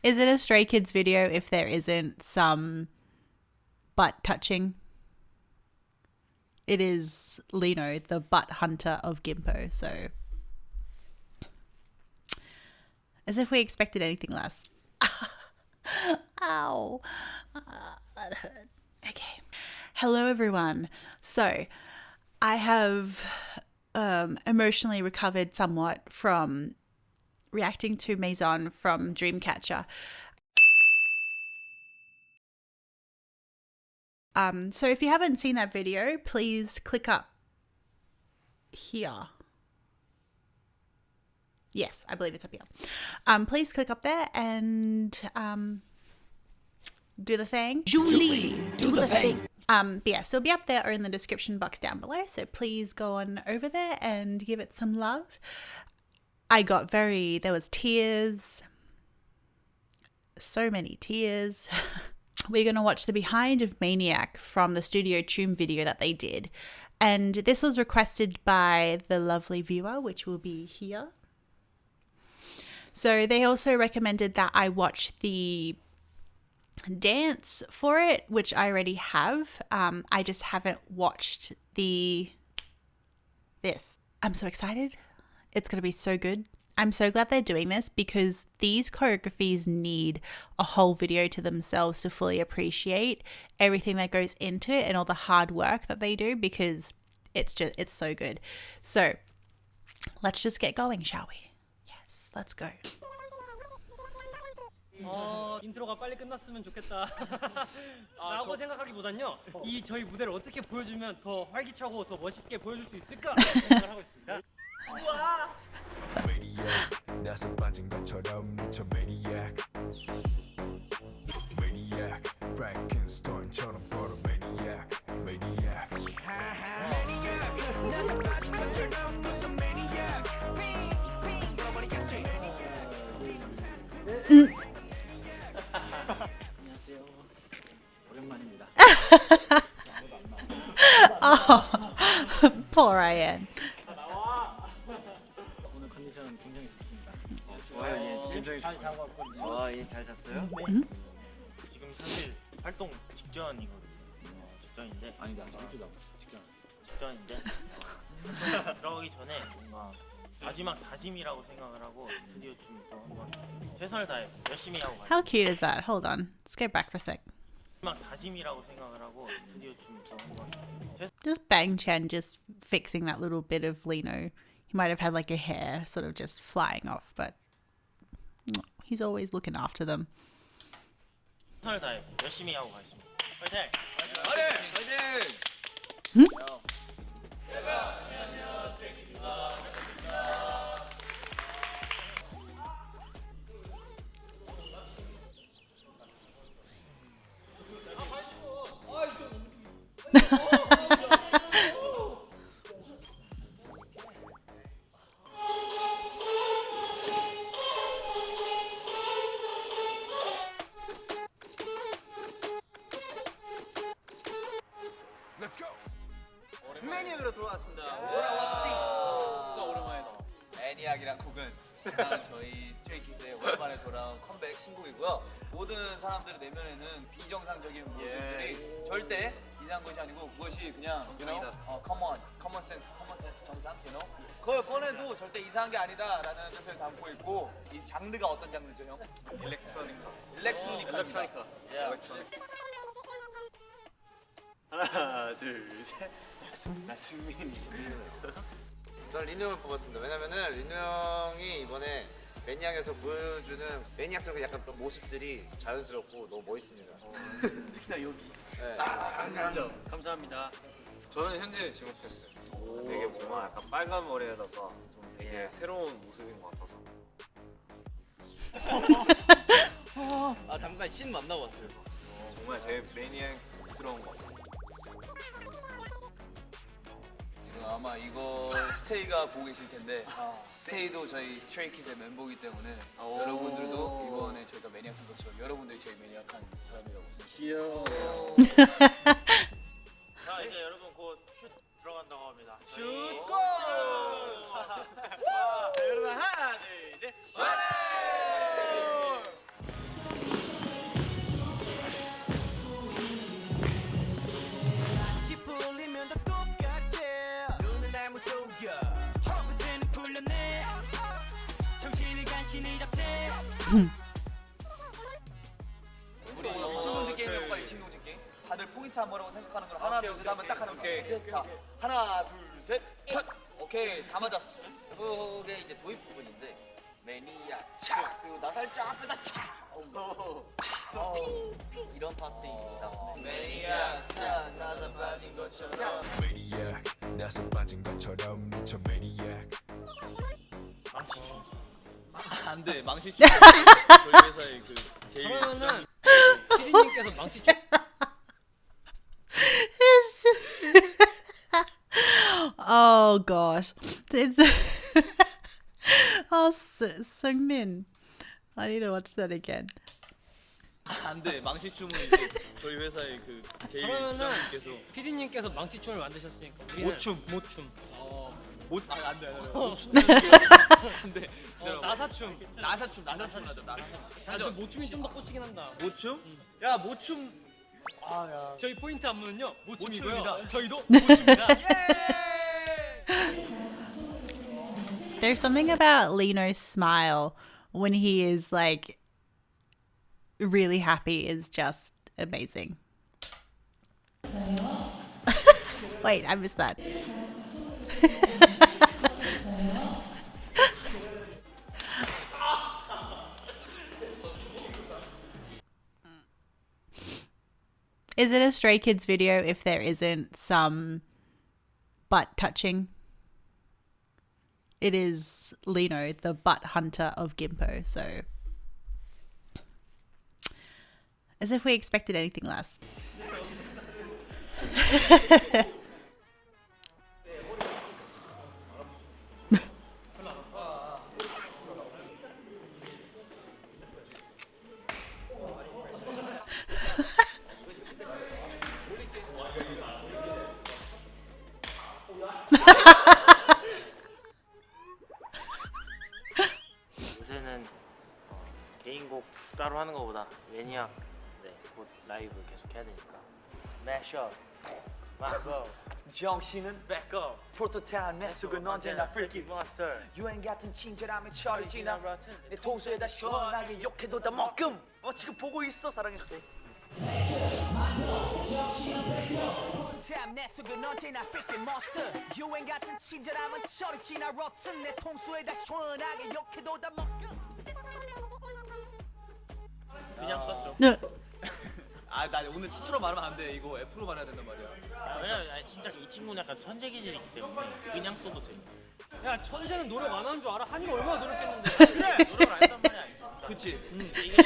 Is it a Stray Kids video if there isn't some butt touching? It is Lino, the butt hunter of Gimpo, so as if we expected anything less. Ow. That hurt. Okay. Hello, everyone. So, I have emotionally recovered somewhat from reacting to Maison from Dreamcatcher. So if you haven't seen that video, please click up here. Yes, I believe it's up here. Please click up there and do the thing. Julie, do the thing. But yeah, so it'll be up there or in the description box down below. So please go on over there and give it some love. There was tears. So many tears. We're going to watch the behind of Maniac from the Studio CHOOM video that they did. And this was requested by the lovely viewer, which will be here. So they also recommended that I watch the dance for it, which I already have. I just haven't watched this. I'm so excited. It's going to be so good. I'm so glad they're doing this because these choreographies need a whole video to themselves to fully appreciate everything that goes into it and all the hard work that they do, because it's so good. So let's just get going, shall we? Yes, let's go. 인트로가 빨리 끝났으면 좋겠다. 라고 생각하기보단요. 이 저희 무대를 어떻게 보여주면 더 활기차고 더 멋있게 보여줄 수 있을까 생각을 하고 있습니다. 우와! 안녕하세요. 오랜만입니다. Oh, poor Ryan. 오늘 컨디션 굉장히 좋습니다. 좋아요. 굉장히 잘 자고 왔거든요. 와, 예, 잘 잤어요? 지금 사실 활동 직전이거든요. 직전인데 아니다, 일주일 직전인데 들어가기 전에 뭔가 마지막 다짐이라고 생각을 하고 스튜디오 춤도 한번 최선을 다해 열심히 하고 How cute is that? Hold on. Let's go back for a sec. 마지막 다짐이라고 생각을 하고 스튜디오 춤도 한번 Just Bang Chen just fixing that little bit of Lino. He might have had like a hair sort of just flying off, but he's always looking after them. 최선을 다해 열심히 하고 가겠습니다. 파이팅! 매니악으로 돌아왔습니다. 돌아왔지. 진짜 오랜만이다. 매니악이란 곡은 저희 스트레이키즈의 오랜만에 돌아온 컴백 신곡이고요. 모든 사람들의 내면에는 비정상적인 모습들이 절대 이상한 것이 아니고 그것이 그냥 common sense 정상, 그걸 꺼내도 절대 이상한 게 아니다라는 뜻을 담고 있고, 이 장르가 어떤 장르죠, 형? 일렉트로니카. 하나, 둘, 셋. 나 승민이고요. 저는 리노 형을 뽑았습니다. 왜냐면은 리노 형이 이번에 매니악에서 보여주는 매니악스러운 약간 그런 모습들이 자연스럽고 너무 멋있습니다. 특히나 여기. 네. 그렇죠. 감사합니다. 저는 현진을 지목했어요. 되게 정말 약간 빨간 머리에다가 좀 되게 새로운 모습인 것 같아서. 아 잠깐 씬 만나고 왔어요. 정말 제일 매니악스러운 것 같아요. 아마 이거 스테이가 보고 계실 텐데 스테이도 저희 스트레이키즈의 멤버이기 때문에 여러분들도 이번에 저희가 매니악한 것처럼 여러분들이 제일 매니악한 사람이라고 생각해요. 귀여워. 자, 이제 여러분 곧 슛 들어간다고 합니다. 슛 골! 자, 여러분 하나, 둘, 셋. 우리 일신동지 게임 해볼까? 일신동지 게임. 다들 포인트 한 번이라고 생각하는 걸 하나, 둘, 셋 하면 딱 하는 거야. 자, 하나, 둘, 셋, 첫. 오케이, 다 맞았어. 그게 이제 도입 부분인데 매니악 차 그리고 나 살짝 앞에다 차 이런 파트입니다. 매니악 차 나사 빠진 것처럼. 매니악 나서 빠진 것처럼 미쳐 매니악 안돼 망치춤. 저희 회사의 그 제일 그러면은 피디님께서 망치춤 Oh gosh. It's oh, Seungmin. I need to watch that again. 안돼 망치춤은 이제 저희 회사의 그 제일 그러면은 수장님께서 피디님께서 망치춤을 만드셨으니까 우리는 모춤. 모춤 안돼 안돼 나사춤 나사춤 나사춤 하자 저 모춤이 좀 더 꽂히긴 한다. 모춤? 야 모춤 아야 저희 포인트 안무는요 모춤이고요. 모춤입니다. 저희도 모춤입니다. There's something about Lino's smile when he is like really happy is just amazing. Wait, I missed that. Is it a Stray Kids video if there isn't some butt touching? It is Lino, the butt hunter of Gimpo, so as if we expected anything less. 요새는 개인곡 따로 하는 것보다 매니악 곧 라이브 계속 해야 되니까 매셔 마고 정신은 백업 프로토타입 내 속은 언제나 freaky monster 유행 같은 친절함에 철이 지나 내 통수에다 시원하게 욕해도 다 먹음 지금 보고 있어 사랑했을 때 내 속은 언제나 freaky monster 유행 같은 친절함은 철이 지나 rotten 내 통수에다 시원하게 욕해도 다 먹음 그냥 썼죠. 나 오늘 T로 말하면 안 돼. 이거 F로 말해야 된단 말이야. 왜냐면 진짜 이 친구는 약간 천재 기질이기 때문에 그냥 써도 돼. 야 천재는 노력 안 하는 줄 알아? 한이가 얼마나 노력했는데. 그래 노력을 안 했단 말이 아니야. 그치? 이게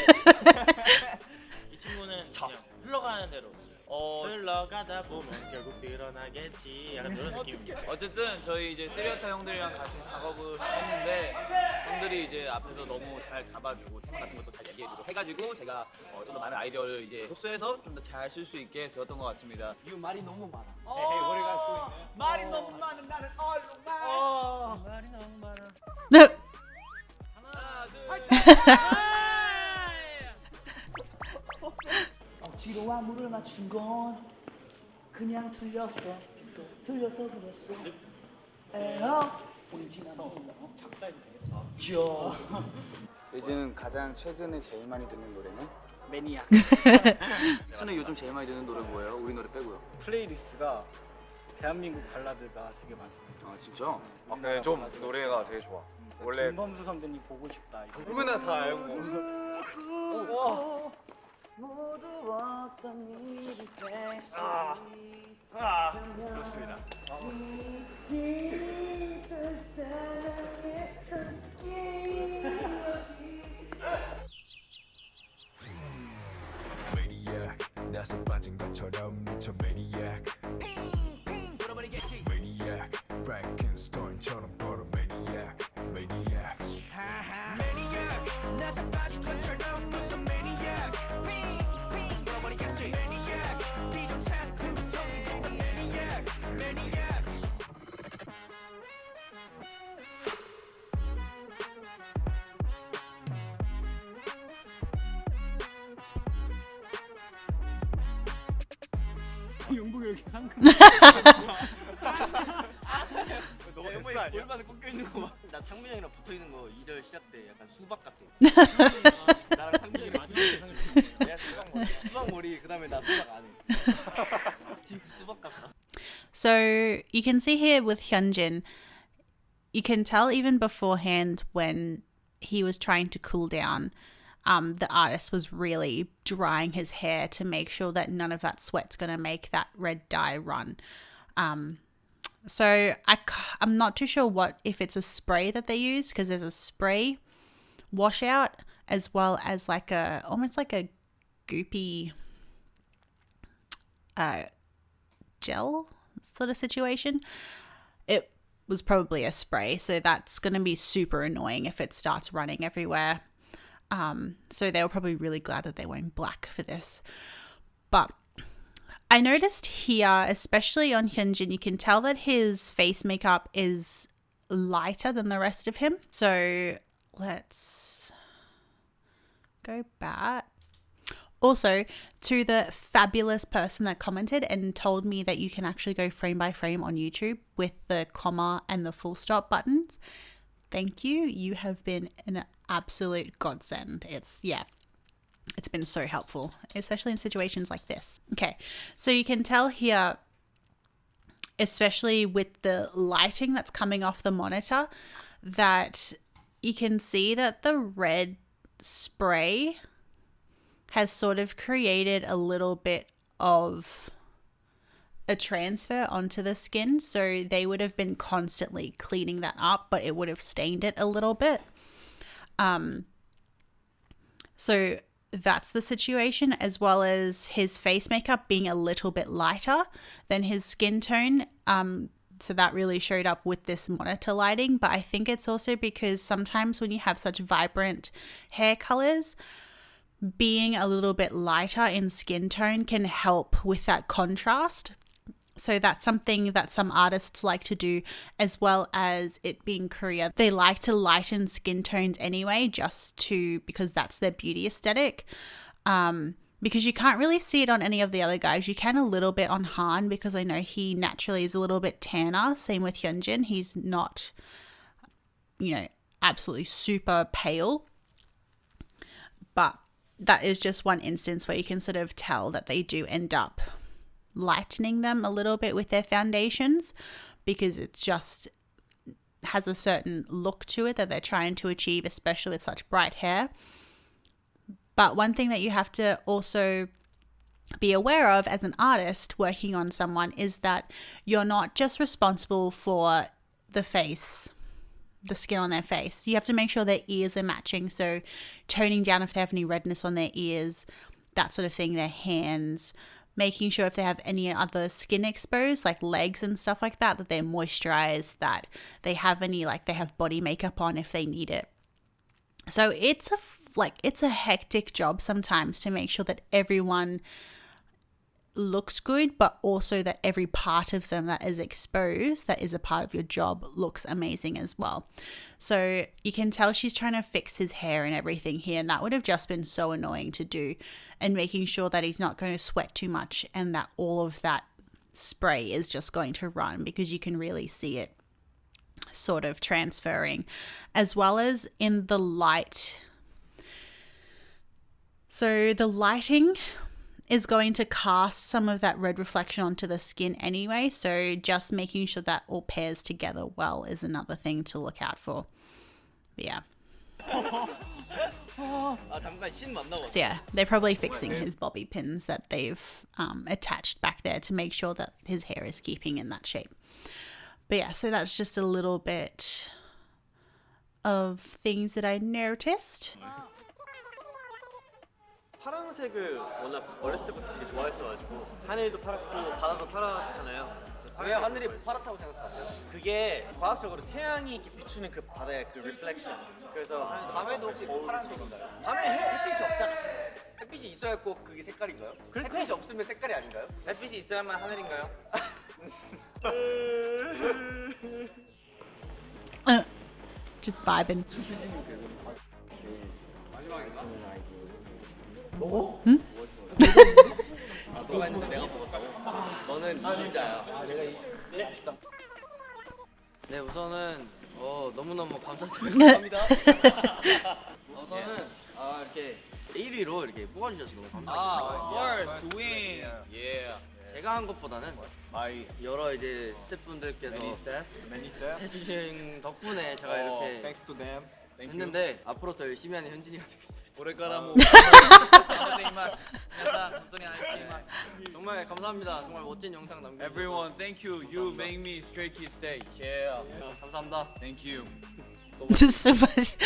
이 친구는 그냥 흘러가는 대로. 흘러가다 보면 결국 드러나겠지. 약간 그런 느낌입니다. 어쨌든 저희 이제 세리어타 형들이랑 같이 작업을 했는데 형들이 이제 앞에서 너무 잘 잡아주고 테마 같은 것도 잘 얘기해주고 해가지고 제가 좀 더 많은 아이디어를 이제 흡수해서 좀 더 잘 쓸 수 있게 되었던 것 같습니다. 이 말이 너무 많아. 머리가 또 있네. 말이 너무 많은 나는 얼룩말. 말이 너무 많아. 하나 둘 억지로 안무를 맞춘 건 그냥 틀렸어 그랬어 에어 우리 지난 작사해도 되겠다 요즘 가장 최근에 제일 많이 듣는 노래는? 매니악 수는 요즘 제일 많이 듣는 노래 뭐예요? 우리 노래 빼고요. 플레이리스트가 대한민국 발라드가 되게 많습니다. 아 진짜? 네, 좀 노래가 되게 좋아. 원래 김범수 선배님 보고 싶다 이거. 누구나 다 알고. 모두 어떤 일이 됐어 그렇습니다. 매니악 나서 빠진 것처럼 미쳐 매니악 매니악 프랭켄스타인처럼 걸어 매니악 매니악 나서 빠진 것처럼 무슨 매니악 핑핑 돌아버리겠지 매니악 비정상 금성이 되는 매니악 매니악 용복이 이렇게 상큼. 창문에 아니야? 골반을 꺾여 있는 거 막. 나 창빈 형이랑 붙어 있는 거 2절 시작 때 약간 수박 같아. 나랑 창빈 형이 마지막 예상을 듣는 내가 수박 머리 그다음에 나 수박 안 해. 진짜 수박 같다. So you can see here with Hyunjin, you can tell even beforehand when he was trying to cool down, the artist was really drying his hair to make sure that none of that sweat's going to make that red dye run. So I'm not too sure if it's a spray that they use, because there's a spray washout as well as like almost like a goopy gel sort of situation. It was probably a spray, so that's going to be super annoying if it starts running everywhere. So they were probably really glad that they weren't black for this. But I noticed here, especially on Hyunjin, you can tell that his face makeup is lighter than the rest of him. So let's go back. Also, to the fabulous person that commented and told me that you can actually go frame by frame on YouTube with the comma and the full stop buttons. Thank you. You have been an absolute godsend. It's been so helpful, especially in situations like this. Okay, so you can tell here, especially with the lighting that's coming off the monitor, that you can see that the red spray has sort of created a little bit of a transfer onto the skin. So they would have been constantly cleaning that up, but it would have stained it a little bit. So that's the situation, as well as his face makeup being a little bit lighter than his skin tone. So that really showed up with this monitor lighting. But I think it's also because sometimes when you have such vibrant hair colors, being a little bit lighter in skin tone can help with that contrast. So that's something that some artists like to do, as well as it being Korea. They like to lighten skin tones anyway, because that's their beauty aesthetic. Because you can't really see it on any of the other guys. You can a little bit on Han, because I know he naturally is a little bit tanner. Same with Hyunjin. He's not, absolutely super pale. But that is just one instance where you can sort of tell that they do end up lightening them a little bit with their foundations, because it just has a certain look to it that they're trying to achieve, especially with such bright hair. But one thing that you have to also be aware of as an artist working on someone is that you're not just responsible for the face, the skin on their face. You have to make sure their ears are matching. So toning down if they have any redness on their ears, that sort of thing, their hands, making sure if they have any other skin exposed, like legs and stuff like that, that they're moisturized, that they have they have body makeup on if they need it. So it's a hectic job sometimes to make sure that everyone looks good, but also that every part of them that is exposed, that is a part of your job, looks amazing as well. So you can tell she's trying to fix his hair and everything here, and that would have just been so annoying to do, and making sure that he's not going to sweat too much and that all of that spray is just going to run, because you can really see it sort of transferring, as well as in the light. So the lighting is going to cast some of that red reflection onto the skin anyway. So just making sure that all pairs together well is another thing to look out for. But yeah. So yeah, they're probably fixing his bobby pins that they've attached back there to make sure that his hair is keeping in that shape. But yeah, so that's just a little bit of things that I noticed. 파란색을 워낙 어렸을 때부터 되게 좋아했어가지고 하늘도 파랗고 바다도 파랗잖아요. 왜 하늘이 파랗다고 생각하세요? 그게 과학적으로 태양이 이렇게 비추는 그 바다의 그 리플렉션. 그래서 밤에도 혹시 파란색인가요? 밤에 햇빛이 없잖아. 햇빛이 있어야 꼭 그게 색깔인가요? 햇빛이 없으면 색깔이 아닌가요? 햇빛이 있어야만 하늘인가요? Just vibing. 너가 했는데 내가 먹었다고? 너는 이기자야. 내가 네, 우선은 너무너무 감사드립니다. 우선은 이렇게 1위로 이렇게 뽑아주셔서 너무 감사드립니다. first win. Yeah. 제가 한 것보다는 여러 이제 스태프분들께서 해주신 덕분에 제가 이렇게 Thanks to them. 했는데 앞으로 더 열심히 하는 현진이가 되겠습니다. これからも 정말 감사합니다. 정말 멋진 영상 남겨주셔서 Everyone, thank you. You make me Stray Kids Day. Yeah. 감사합니다. Thank you. So much.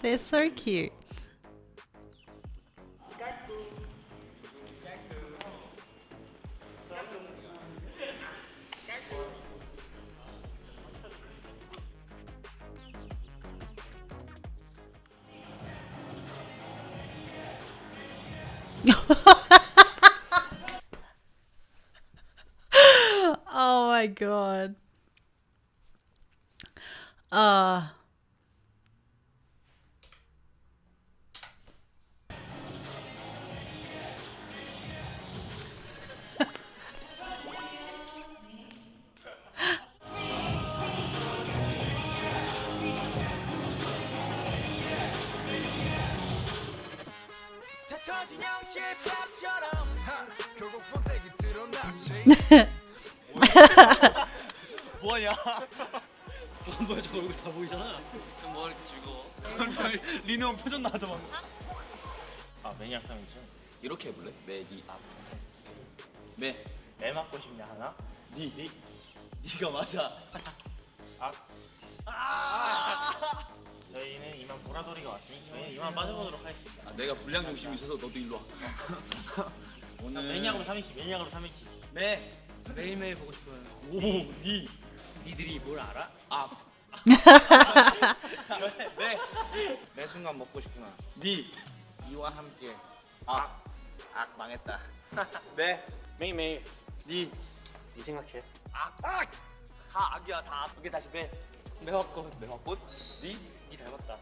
They're so cute. Oh my god. 뭐냐? 뭐야 저 얼굴 다 보이잖아. 뭐 이렇게 즐거워? 리노 형 표정 나더만. 매니악 3인칭 이렇게 해볼래? 메디 앞. 네. 애 맞고 싶냐 하나? 네가 맞아. 저희는 이만 보라돌이가 왔으니 저희는 이만 빠져보도록 하겠습니다. 내가 불량 중심이 있어서 너도 일로 와. 오늘 매니악으로 3인칭 매니악으로 3인칭 네. 매일매일 보고 싶어요. 니들이 뭘 알아? 네. 매 순간 먹고 싶구나. 니와 함께. 망했다. 네. 매일매일 네 생각해. 다 악이야 다 악. 오케이 다시 매. 매화꽃. 니 닮았다.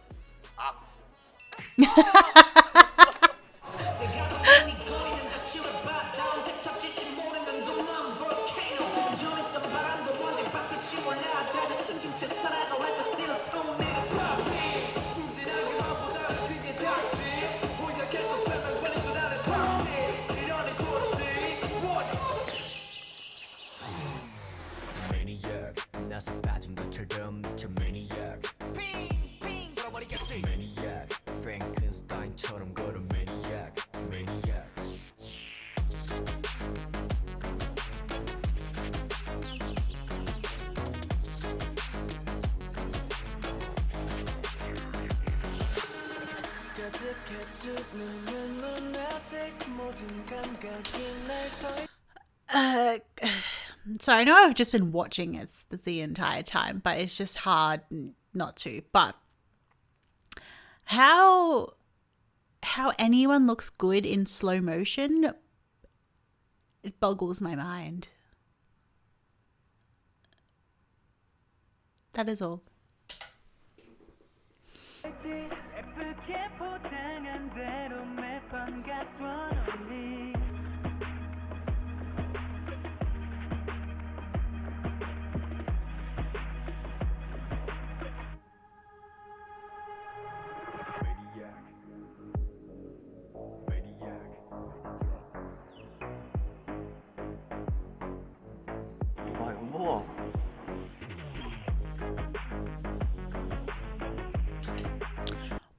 Maniac 나서 빠진 것처럼 미쳐 Maniac 핑핑 돌아버리겠지 Maniac Frankenstein처럼 걸어 Maniac Maniac So I know I've just been watching it the entire time, but it's just hard not to. But how anyone looks good in slow motion, it boggles my mind. That is all.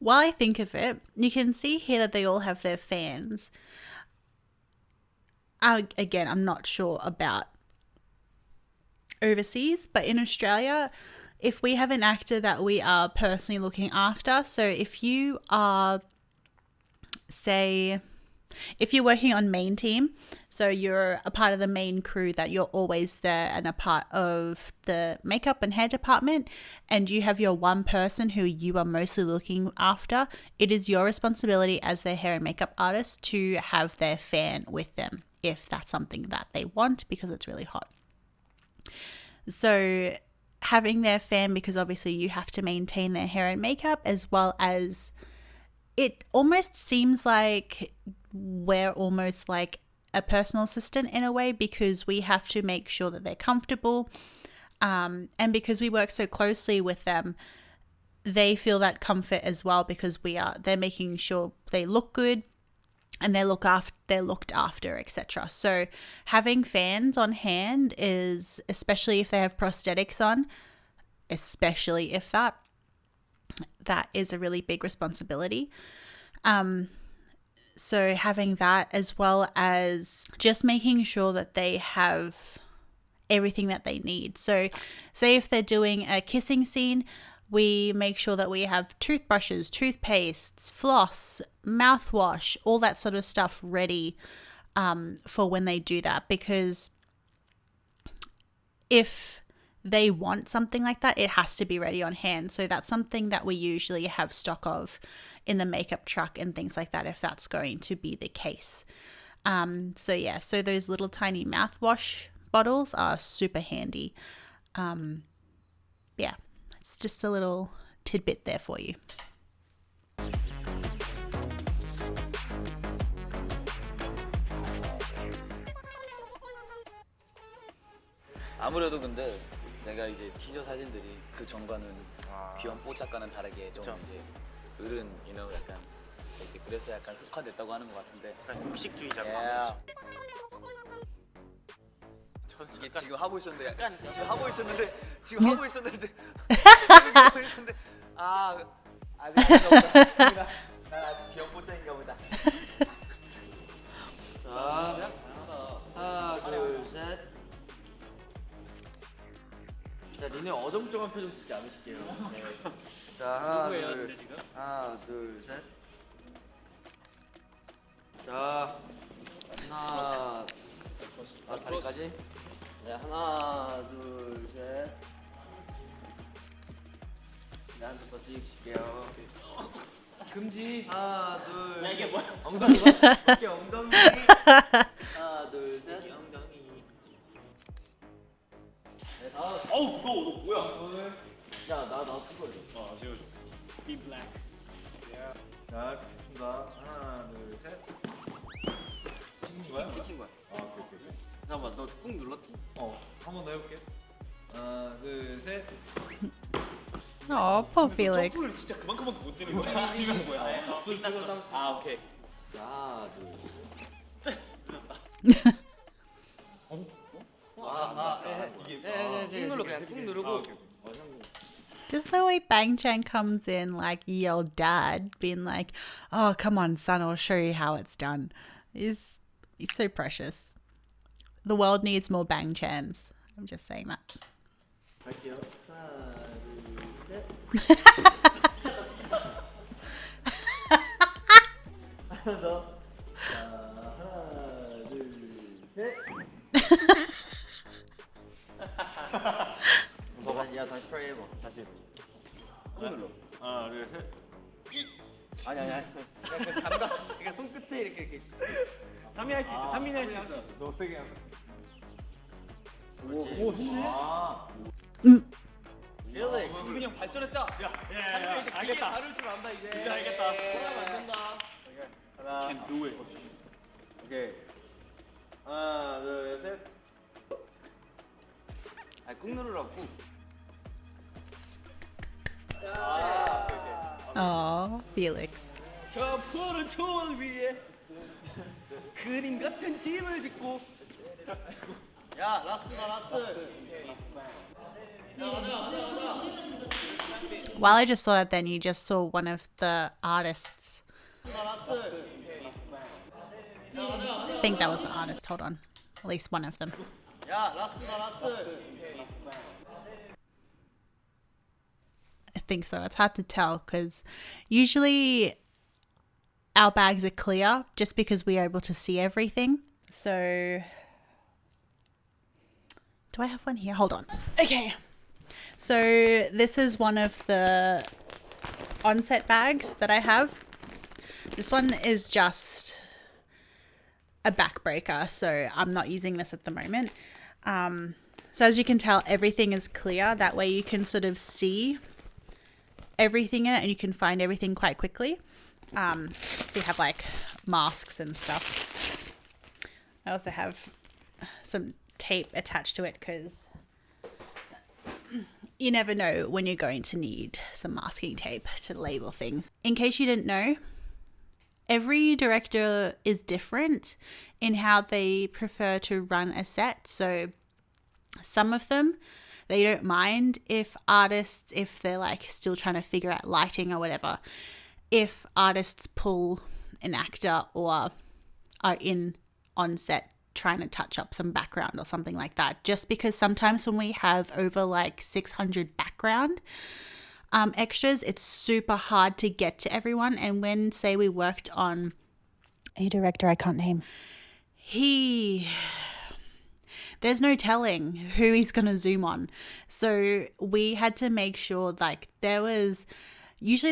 While I think of it, you can see here that they all have their fans. Again, I'm not sure about overseas, but in Australia, if we have an actor that we are personally looking after, so if you are, say, if you're working on main team, so you're a part of the main crew that you're always there and a part of the makeup and hair department, and you have your one person who you are mostly looking after, it is your responsibility as their hair and makeup artist to have their fan with them if that's something that they want because it's really hot. So having their fan, because obviously you have to maintain their hair and makeup as well as it almost seems like we're almost like a personal assistant in a way, because we have to make sure that they're comfortable. And because we work so closely with them, they feel that comfort as well, because they're making sure they look good and they're looked after, etc. So having fans on hand is, especially if they have prosthetics on, especially if that is a really big responsibility. So having that, as well as just making sure that they have everything that they need. So say if they're doing a kissing scene, we make sure that we have toothbrushes, toothpastes, floss, mouthwash, all that sort of stuff ready for when they do that. Because if they want something like that, it has to be ready on hand. So that's something that we usually have stock of in the makeup truck and things like that, if that's going to be the case. So those little tiny mouthwash bottles are super handy. It's just a little tidbit there for you. 아무래도 근데 내가 이제 티저 사진들이 그 전과는 귀여운 뽀짝과는 다르게 좀 이제 어른, 약간 이렇게 그래서 약간 흑화됐다고 하는 것 같은데. 약간 육식주의자가. 이게 지금 하고 있었는데 약간 지금 하고 있었는데 나 아직 귀여운 뽀짝인가 보다. 자, 하나, 둘, 셋. 자, 니네 어정쩡한 표정 짓지 않으실게요. 네. 자, 하나, 둘, 셋. 자, 하나, 다리까지. 네, 하나, 둘, 셋. 네, 한 번 더 찍을게요. 금지. 하나, 둘. 야, 이게 뭐야? 엉덩이 봐. 오케이, 엉덩이. 하나, 둘, 셋. 엉덩이. 네, 다음. 어우, 무거워. 너 뭐야? 야, 나 찍어줘. 찍어줘. Be black. 자, 찍겠습니다. 하나, 둘, 셋. 찍힌 거야? 찍힌 거야. 오케이. 잠깐만, 너 꾹 눌렀지? 한 번 더 해볼게. 하나, 둘, 셋. Oh, poor Felix. 점프를 진짜 그만큼밖에 못 뛰는 거야? 아니면 뭐야? 오케이. 하나, 둘. 이게 꾹 눌러, 그냥 꾹 누르고. Just the way Bang Chan comes in like your dad, being like, "Oh, come on, son, I'll show you how it's done." He's so precious. The world needs more Bang Chans. I'm just saying that. 갈게요. 하나, 둘, 셋. 하나 더. 자, 하나, 둘, 셋. 야, 다시 트라이 해봐. 다시. 꾹 눌러. 하나, 둘, 셋. 아니. 그 감각. 그러니까 손끝에 이렇게. 담이 할 수 있어. 담이 할 수 있어. 너무 세게 하면. 오, 좋네. Felix, 그냥 발전했다. 야, 이제 알겠다. 다룰 줄 안다 이제. 이제 알겠다. 하면 안 된다. 하나, can do it. 오케이. 하나, 둘, 셋. 꾹 누르라고. Oh, Felix. 저 푸른 초원 위에 그림 같은 집을 짓고. 야, 라스트. While I just saw that, then you just saw one of the artists. I think that was the artist. Hold on. At least one of them. 야, 라스트. I think so. It's hard to tell because usually our bags are clear just because we are able to see everything. So do I have one here? Hold on. Okay. So this is one of the onset bags that I have. This one is just a backbreaker, so I'm not using this at the moment. So as you can tell, everything is clear. That way you can sort of see everything in it and you can find everything quite quickly. So you have like masks and stuff. I also have some tape attached to it because you never know when you're going to need some masking tape to label things. In case you didn't know, every director is different in how they prefer to run a set. So some of them, they don't mind if artists, if they're like still trying to figure out lighting or whatever, if artists pull an actor or are in on set trying to touch up some background or something like that, just because sometimes when we have over like 600 background extras, it's super hard to get to everyone. And when, say, we worked on a director I can't name, there's no telling who he's going to zoom on. So we had to make sure like there's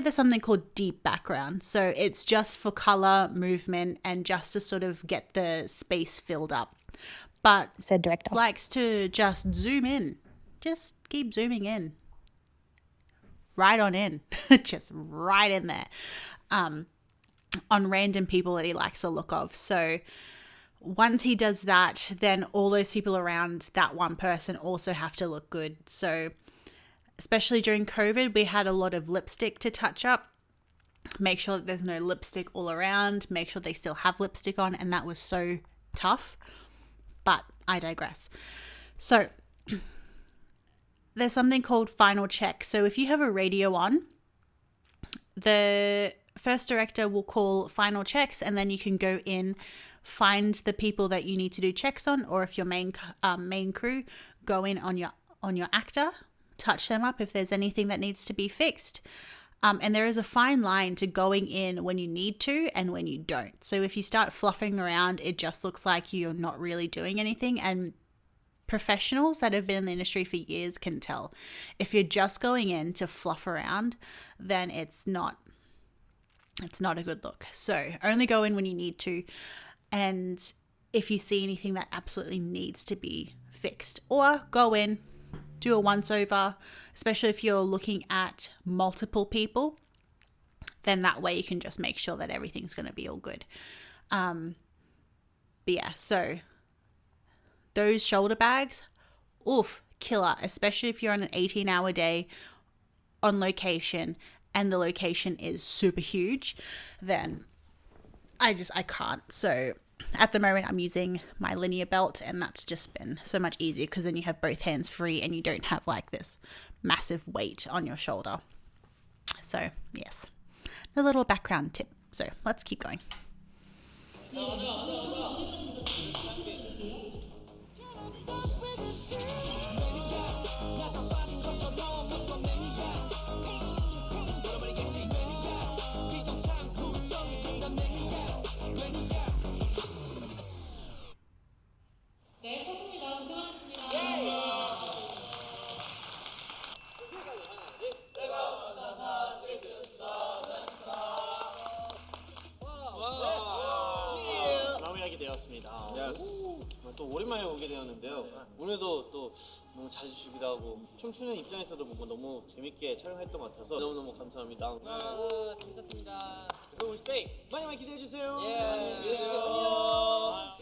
something called deep background. So it's just for color, movement, and just to sort of get the space filled up. But said director likes to just zoom in. Just keep zooming in. Right on in. Just right in there. On random people that he likes the look of. So once he does that, then all those people around that one person also have to look good. So especially during COVID, we had a lot of lipstick to touch up. Make sure that there's no lipstick all around. Make sure they still have lipstick on. And that was so tough. But I digress. So there's something called final check. So if you have a radio on, the first director will call final checks, and then you can go in, find the people that you need to do checks on, or if your main crew, go in on your actor, touch them up if there's anything that needs to be fixed. And there is a fine line to going in when you need to and when you don't. So if you start fluffing around, it just looks like you're not really doing anything. And professionals that have been in the industry for years can tell. If you're just going in to fluff around, then it's not a good look. So only go in when you need to. And if you see anything that absolutely needs to be fixed, or go in, do a once over, especially if you're looking at multiple people, then that way you can just make sure that everything's going to be all good. But yeah, so those shoulder bags, oof, killer, especially if you're on an 18-hour day on location and the location is super huge, then I can't. So at the moment I'm using my linear belt, and that's just been so much easier because then you have both hands free and you don't have like this massive weight on your shoulder. So yes, a little background tip. So let's keep going. 또 오랜만에 오게 되었는데요. 오늘도 또 너무 자주 주기도 하고 춤추는 입장에서도 뭔가 너무 재밌게 촬영했던 것 같아서 너무너무 감사합니다. 재밌었습니다. 그럼 우리 스테이 많이 많이 기대해 주세요. 기대해 주세요.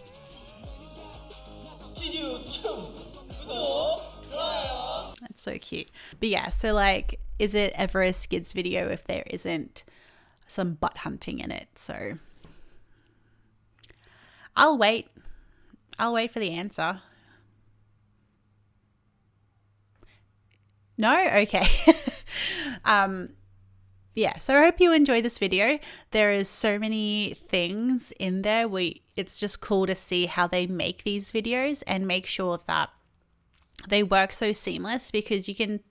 스튜디오 춤 구독 좋아요. That's so cute. But yeah, so like, is it ever a Skids video if there isn't some butt hunting in it? So I'll wait for the answer. No? Okay. Yeah, so I hope you enjoy this video. There is so many things in there. It's just cool to see how they make these videos and make sure that they work so seamless, because you can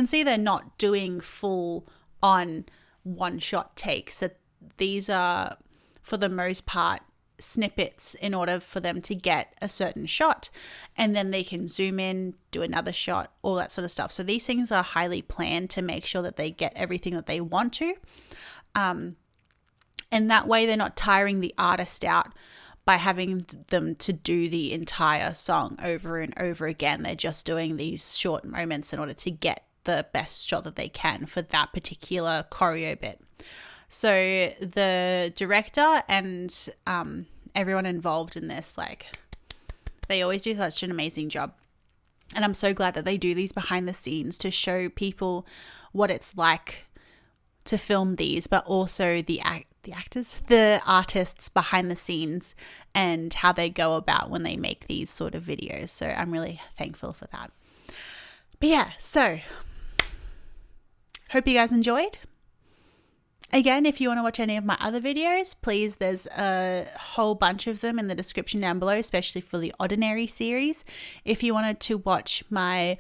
see they're not doing full on one shot takes. That these are, for the most part, snippets in order for them to get a certain shot, and then they can zoom in, do another shot, all that sort of stuff. So these things are highly planned to make sure that they get everything that they want to, and that way they're not tiring the artist out by having them to do the entire song over and over again. They're just doing these short moments in order to get the best shot that they can for that particular choreo bit. So the director and everyone involved in this, like, they always do such an amazing job. And I'm so glad that they do these behind the scenes to show people what it's like to film these, but also the artists behind the scenes and how they go about when they make these sort of videos. So I'm really thankful for that. But yeah, so hope you guys enjoyed. Again, if you want to watch any of my other videos, please, there's a whole bunch of them in the description down below, especially for the Oddinary series. If you wanted to watch my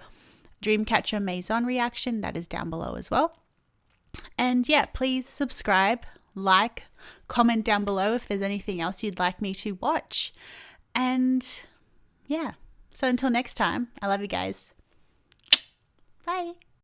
Dreamcatcher Maison reaction, that is down below as well. And yeah, please subscribe, like, comment down below if there's anything else you'd like me to watch. And yeah, so until next time, I love you guys. Bye.